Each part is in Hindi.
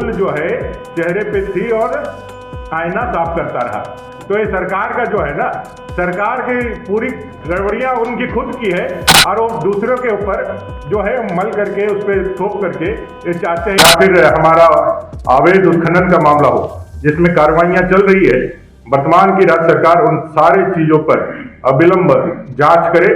धूल जो है चेहरे पे थी और आईना साफ करता रहा। तो ये सरकार का जो है ना, सरकार की पूरी गड़बड़ियां उनकी खुद की है और वो दूसरों के ऊपर जो है मल करके उस पर थोप करके ये चाहते हैं या फिर हमारा अवैध उत्खनन का मामला हो जिसमें कार्रवाइयां चल रही है। वर्तमान की राज्य सरकार उन सारे चीजों पर अविलंब जांच करे।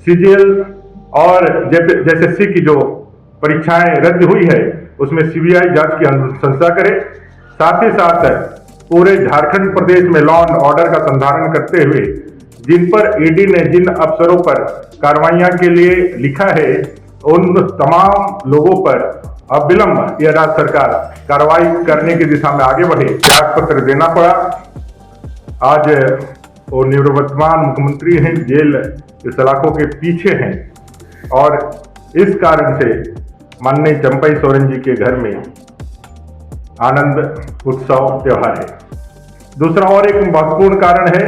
सीजीएल और जैसे की जो परीक्षाएं रद्द हुई है उसमें सीबीआई जांच की अनुशंसा करे। साथ ही साथ पूरे झारखंड प्रदेश में लॉ एंड ऑर्डर का संधारण करते हुए जिन पर ईडी ने जिन अफसरों पर कार्रवाइयां के लिए लिखा है उन तमाम लोगों पर अविलंब यह राज्य सरकार कार्रवाई करने की दिशा में आगे बढ़े। त्याग पत्र देना पड़ा। आज वो निवर्तमान मुख्यमंत्री हैं, जेल के सलाखों के पीछे हैं और इस कारण से माननीय चंपई सोरेन जी के घर में आनंद उत्सव त्योहार है। दूसरा और एक महत्वपूर्ण कारण है,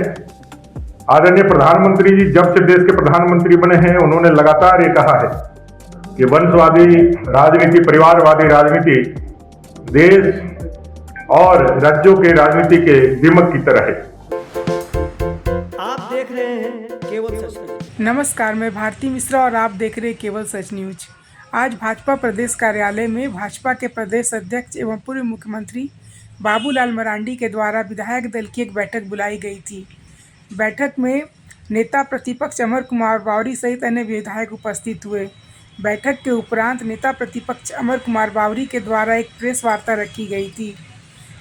आदरणीय प्रधानमंत्री जी जब से देश के प्रधानमंत्री बने हैं उन्होंने लगातार ये कहा है कि वंशवादी राजनीति, परिवारवादी राजनीति देश और राज्यों के राजनीति के दिमक की तरह है। आप देख रहे हैं केवल सच न्यूज। नमस्कार, मैं भारती मिश्रा और आप देख रहे हैं केवल सच न्यूज। आज भाजपा प्रदेश कार्यालय में भाजपा के प्रदेश अध्यक्ष एवं पूर्व मुख्यमंत्री बाबूलाल मरांडी के द्वारा विधायक दल की एक बैठक बुलाई गई थी। बैठक में नेता प्रतिपक्ष अमर कुमार बावरी सहित अन्य विधायक उपस्थित हुए। बैठक के उपरांत नेता प्रतिपक्ष अमर कुमार बावरी के द्वारा एक प्रेस वार्ता रखी गई थी।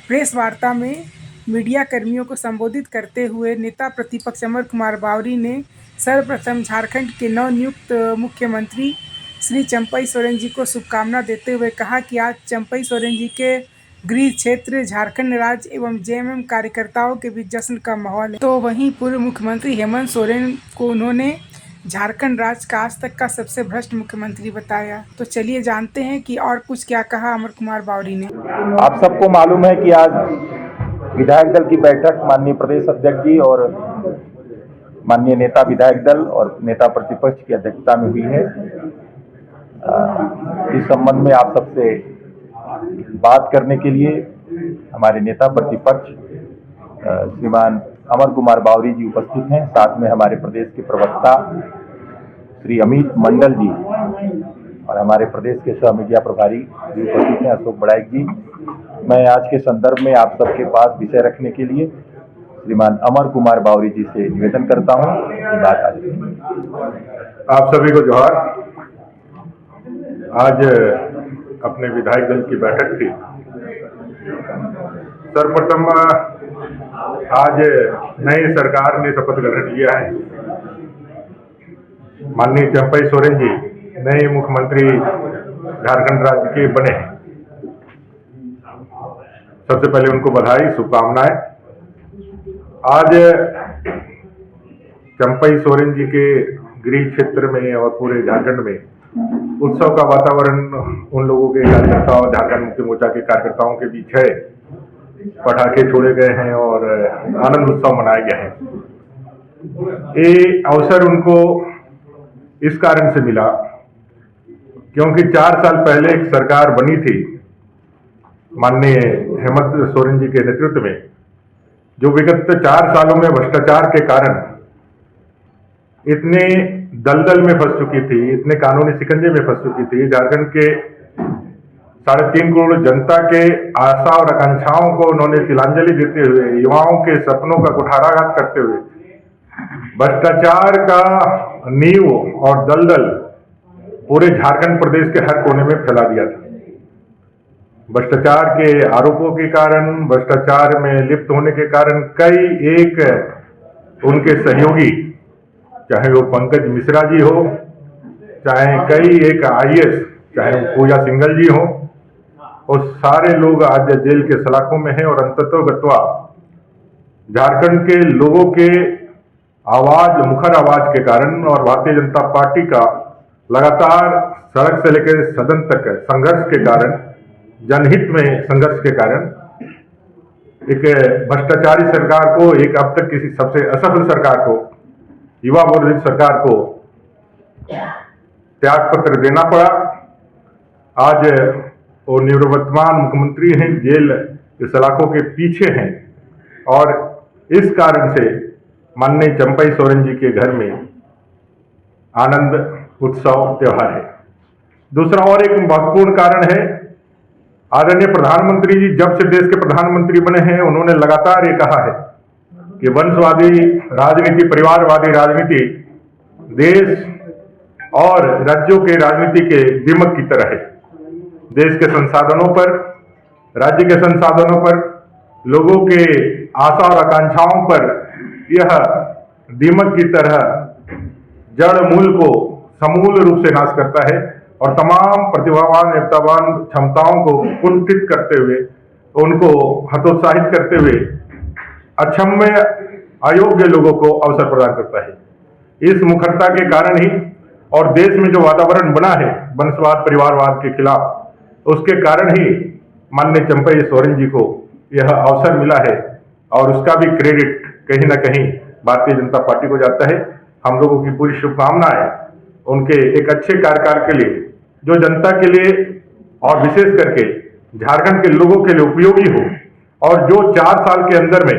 प्रेस वार्ता में मीडिया कर्मियों को संबोधित करते हुए नेता प्रतिपक्ष अमर कुमार बावरी ने सर्वप्रथम झारखंड के नवनियुक्त मुख्यमंत्री श्री चंपई सोरेन जी को शुभकामना देते हुए कहा कि आज चंपई सोरेन जी के गृह क्षेत्र झारखंड राज्य एवं जेएमएम कार्यकर्ताओं के बीच जश्न का माहौल है। तो वहीं पूर्व मुख्यमंत्री हेमंत सोरेन को उन्होंने झारखंड राज्य का आज तक का सबसे भ्रष्ट मुख्यमंत्री बताया। तो चलिए जानते हैं कि और कुछ क्या कहा अमर कुमार बावरी ने। आप सबको मालूम है कि आज विधायक दल की बैठक माननीय प्रदेश अध्यक्ष जी और माननीय नेता विधायक दल और नेता प्रतिपक्ष की अध्यक्षता में हुई है। इस संबंध में आप सबसे बात करने के लिए हमारे नेता प्रतिपक्ष श्रीमान अमर कुमार बावरी जी उपस्थित हैं। साथ में हमारे प्रदेश के प्रवक्ता श्री अमित मंडल जी और हमारे प्रदेश के सह मीडिया प्रभारी भी उपस्थित हैं, अशोक बड़ाइक जी। मैं आज के संदर्भ में आप सबके पास विषय रखने के लिए श्रीमान अमर कुमार बावरी जी से निवेदन करता हूं कि बात आज आप सभी को जोहार। आज अपने विधायक दल की बैठक थी। सर्वप्रथम आज नई सरकार ने शपथ ग्रहण किया है। माननीय चंपई सोरेन जी नए मुख्यमंत्री झारखंड राज्य के बने हैं। सबसे पहले उनको बधाई, शुभकामनाएं। आज चंपई सोरेन जी के गृह क्षेत्र में और पूरे झारखंड में उत्सव का वातावरण उन लोगों के कार्यकर्ताओं, झारखंड मुक्ति मोर्चा के कार्यकर्ताओं के बीच है। पटाखे छोड़े गए हैं और आनंद उत्सव मनाया गया है। ये अवसर उनको इस कारण से मिला क्योंकि 4 साल पहले एक सरकार बनी थी माननीय हेमंत सोरेन जी के नेतृत्व में, जो विगत 4 सालों में भ्रष्टाचार के कारण इतने दलदल में फंस चुकी थी, इतने कानूनी शिकंजे में फंस चुकी थी। झारखंड के 3.5 करोड़ जनता के आशा और आकांक्षाओं को उन्होंने तिलांजलि देते हुए, युवाओं के सपनों का कुठाराघात करते हुए भ्रष्टाचार का नींव और दलदल पूरे झारखंड प्रदेश के हर कोने में फैला दिया था। भ्रष्टाचार के आरोपों के कारण, भ्रष्टाचार में लिप्त होने के कारण कई एक उनके सहयोगी, चाहे वो पंकज मिश्रा जी हो, चाहे कई एक आईएएस, चाहे वो पूजा सिंघल जी हो, और सारे लोग आज जेल के सलाखों में हैं। और अंततोगत्वा झारखंड के लोगों के आवाज, मुखर आवाज के कारण और भारतीय जनता पार्टी का लगातार सड़क से लेकर सदन तक संघर्ष के कारण, जनहित में संघर्ष के कारण एक भ्रष्टाचारी सरकार को, एक अब तक किसी सबसे असफल सरकार को, युवा विरोधी सरकार को त्याग पत्र देना पड़ा। आज वो निवर्तमान मुख्यमंत्री हैं, जेल के सलाखों के पीछे हैं और इस कारण से माननीय चंपई सोरेन जी के घर में आनंद उत्सव त्योहार है। दूसरा और एक महत्वपूर्ण कारण है, आदरणीय प्रधानमंत्री जी जब से देश के प्रधानमंत्री बने हैं उन्होंने लगातार ये कहा है कि वंशवादी राजनीति, परिवारवादी राजनीति देश और राज्यों के राजनीति के दीमक की तरह है। देश के संसाधनों पर, राज्य के संसाधनों पर, लोगों के आशा और आकांक्षाओं पर यह दीमक की तरह जड़ मूल को समूल रूप से नाश करता है और तमाम प्रतिभावान, नेतावान क्षमताओं को कुंठित करते हुए, उनको हतोत्साहित करते हुए अक्षम्य, अयोग्य लोगों को अवसर प्रदान करता है। इस मुखरता के कारण ही और देश में जो वातावरण बना है वंशवाद, परिवारवाद के खिलाफ, उसके कारण ही माननीय चंपई सोरेन जी को यह अवसर मिला है और उसका भी क्रेडिट कहीं ना कहीं भारतीय जनता पार्टी को जाता है। हम लोगों की पूरी शुभकामनाएं उनके एक अच्छे कार्यकाल के लिए, जो जनता के लिए और विशेष करके झारखंड के लोगों के लिए उपयोगी हो और जो 4 साल के अंदर में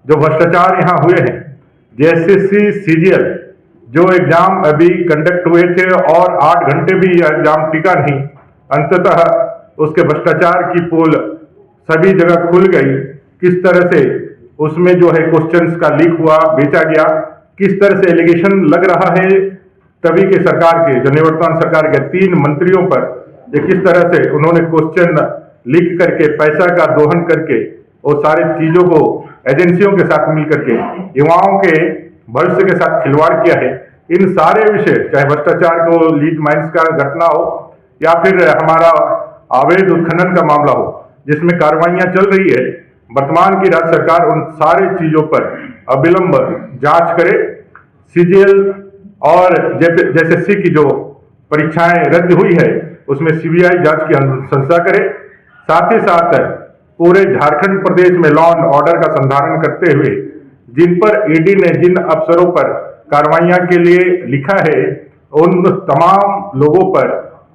जो भ्रष्टाचार यहाँ हुए हैं, जेएसएससी, सीजीएल जो एग्जाम अभी कंडक्ट हुए थे और 8 घंटे भी यह एग्जाम टिका नहीं, अंततः उसके भ्रष्टाचार की पोल सभी जगह खुल गई। किस तरह से उसमें जो है क्वेश्चंस का लीक हुआ, बेचा गया, किस तरह से एलिगेशन लग रहा है तभी के सरकार के, जो निवर्तमान सरकार के 3 मंत्रियों पर ये किस तरह से उन्होंने क्वेश्चन लीक करके, पैसा का दोहन करके, वो सारी चीजों को एजेंसियों के साथ मिलकर के युवाओं के भविष्य के साथ खिलवाड़ किया है। इन सारे विषय, चाहे भ्रष्टाचार को, लीड माइंस का घटना हो या फिर हमारा अवैध उत्खनन का मामला हो, जिसमें कार्रवाइयां चल रही है, वर्तमान की राज्य सरकार उन सारे चीजों पर अविलंब जांच करे। सीजीएल और जेएसएससी की जो परीक्षाएं रद्द हुई है उसमें सीबीआई जांच की अनुशंसा करे। साथ ही साथ पूरे झारखंड प्रदेश में लॉ एंड ऑर्डर का संधारण करते हुए जिन पर ईडी ने जिन अफसरों पर कार्रवाइयां के लिए लिखा है, उन तमाम लोगों पर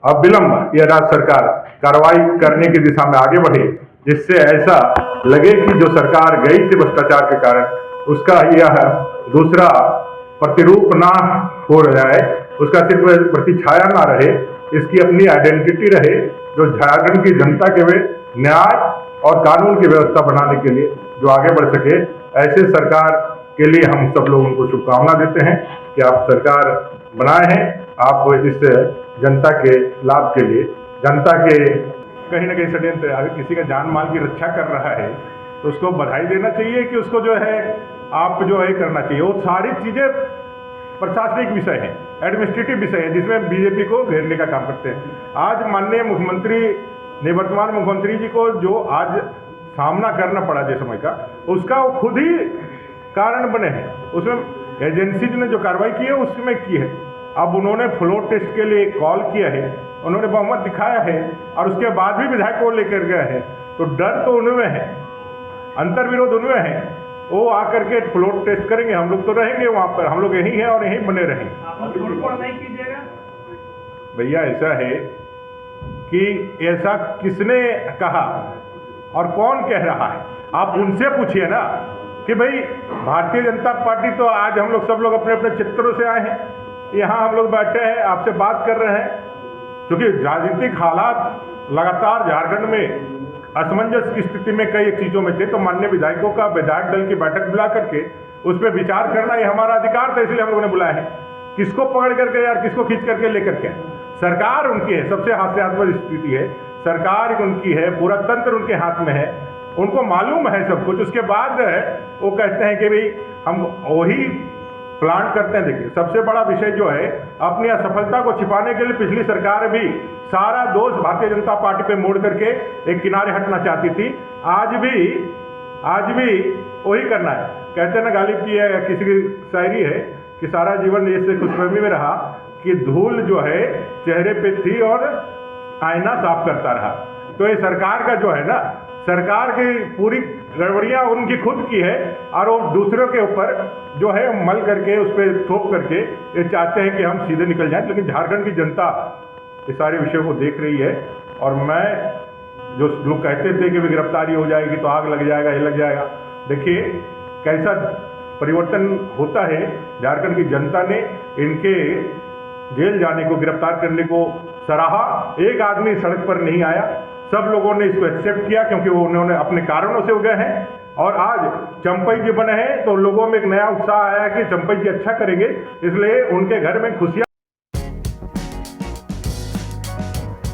अविलंब यह राज्य सरकार कार्रवाई करने की दिशा में आगे बढ़े, जिससे ऐसा लगे कि जो सरकार गई थी भ्रष्टाचार के कारण, उसका यह दूसरा प्रतिरूप ना हो रहा है, उसका सिर्फ प्रतिछाया ना रहे, इसकी अपनी आइडेंटिटी रहे, जो झारखंड की जनता के वे न्याय और कानून की व्यवस्था बनाने के लिए जो आगे बढ़ सके। ऐसे सरकार के लिए हम सब लोग उनको शुभकामना देते हैं कि आप सरकार बनाए हैं, आप इस जनता के लाभ के लिए, जनता के कहीं ना कहीं षड्यंत्र, अगर किसी का जान माल की रक्षा कर रहा है तो उसको बधाई देना चाहिए कि उसको जो है आप जो है करना चाहिए। वो सारी चीजें प्रशासनिक विषय है, एडमिनिस्ट्रेटिव विषय है, जिसमें बीजेपी को घेरने का काम करते हैं। आज माननीय मुख्यमंत्री, निवर्तमान मुख्यमंत्री जी को जो आज सामना करना पड़ा जिस समय का, उसका वो खुद ही कारण बने हैं। उसमें एजेंसीज ने जो कार्रवाई की है उसमें की है। अब उन्होंने फ्लोर टेस्ट के लिए कॉल किया है, उन्होंने बहुमत दिखाया है और उसके बाद भी विधायक को लेकर गए हैं, तो डर तो उनमें है, अंतर्विरोध उनमें है। वो आकर के फ्लोर टेस्ट करेंगे, हम लोग तो रहेंगे वहां पर, हम लोग यहीं हैं और यहीं बने रहेंगे। भैया ऐसा है कि ऐसा किसने कहा और कौन कह रहा है, आप उनसे पूछिए ना कि भाई भारतीय जनता पार्टी तो आज हम लोग सब लोग अपने अपने क्षेत्रों से आए हैं, यहाँ हम लोग बैठे हैं, आपसे बात कर रहे हैं, क्योंकि राजनीतिक हालात लगातार झारखंड में असमंजस की स्थिति में कई चीजों में थे, तो माननीय विधायकों का विधायक दल की बैठक बुला करके उस पर विचार करना ये हमारा अधिकार था, इसलिए हम लोगों ने बुलाया है। किसको पकड़ करके यार किसको खींच करके लेकर के, सरकार उनकी है, सबसे हास्यास्पद स्थिति है, सरकार उनकी है, पूरा तंत्र उनके हाथ में है, उनको मालूम है सब कुछ। उसके बाद वो कहते हैं कि भाई हम वही प्लांट करते हैं। देखिए सबसे बड़ा विषय जो है, अपनी असफलता को छिपाने के लिए पिछली सरकार भी सारा दोष भारतीय जनता पार्टी पे मोड़ करके एक किनारे हटना चाहती थी। आज भी वही करना है। कहते हैं ना, गालिब की है किसी की शायरी है कि सारा जीवन इससे खुशफहमी में रहा कि धूल जो है चेहरे पे थी और आईना साफ करता रहा। तो ये सरकार का जो है ना, सरकार की पूरी गड़बड़ियाँ उनकी खुद की है और वो दूसरों के ऊपर जो है मल करके उस पर थोप करके ये चाहते हैं कि हम सीधे निकल जाएं। लेकिन झारखंड की जनता इस सारे विषयों को देख रही है और मैं जो लोग कहते थे कि भी गिरफ्तारी हो जाएगी तो आग लग जाएगा, ये लग जाएगा। देखिए कैसा परिवर्तन होता है। झारखंड की जनता ने इनके जेल जाने को, गिरफ्तार करने को सराहा। एक आदमी सड़क पर नहीं आया, सब लोगों ने इसको एक्सेप्ट किया क्योंकि वो उन्होंने अपने कारणों से हो गए हैं। और आज चंपई जी बने हैं तो लोगों में एक नया उत्साह आया कि चंपई जी अच्छा करेंगे, इसलिए उनके घर में खुशियां